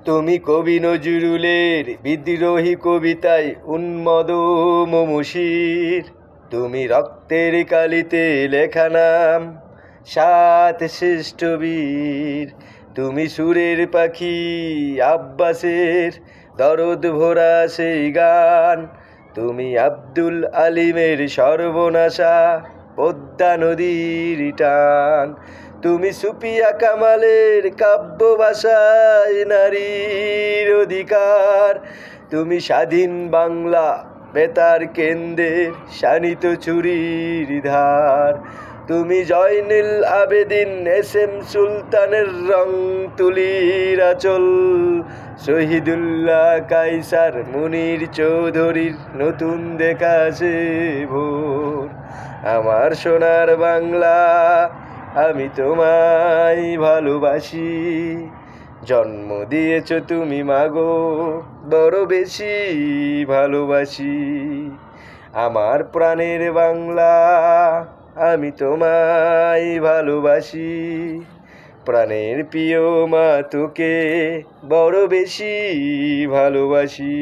তুমি কবি নজরুলের বিদ্রোহী কবিতায় উন্মদ মমশির। তুমি রক্তের কালিতে লেখা নাম সাত শ্রেষ্ঠ বীর। তুমি সুরের পাখি আব্বাসের দরদ ভরা সেই গান। তুমি আব্দুল আলিমের সর্বনাশা পদ্মা নদীর টান। তুমি সুফিয়া কামালের কাব্য ভাষায় নারীর অধিকার। তুমি স্বাধীন বাংলা বেতার কেন্দ্রের শানিত চুরির ধার। তুমি জয়নুল আবেদিন এস.এম. সুলতানের রং তুলির আঁচল। শহীদুল্লাহ কায়সার মুনির চৌধুরীর নতুন দেখা সে ভোর। আমার সোনার বাংলা, আমি তোমায় ভালোবাসি। জন্ম দিয়েছ তুমি মাগো, বড় বেশি ভালোবাসি। আমার প্রাণের বাংলা, আমি তোমায় ভালোবাসি। প্রাণের প্রিয় মা, তোকে বড় বেশি ভালোবাসি।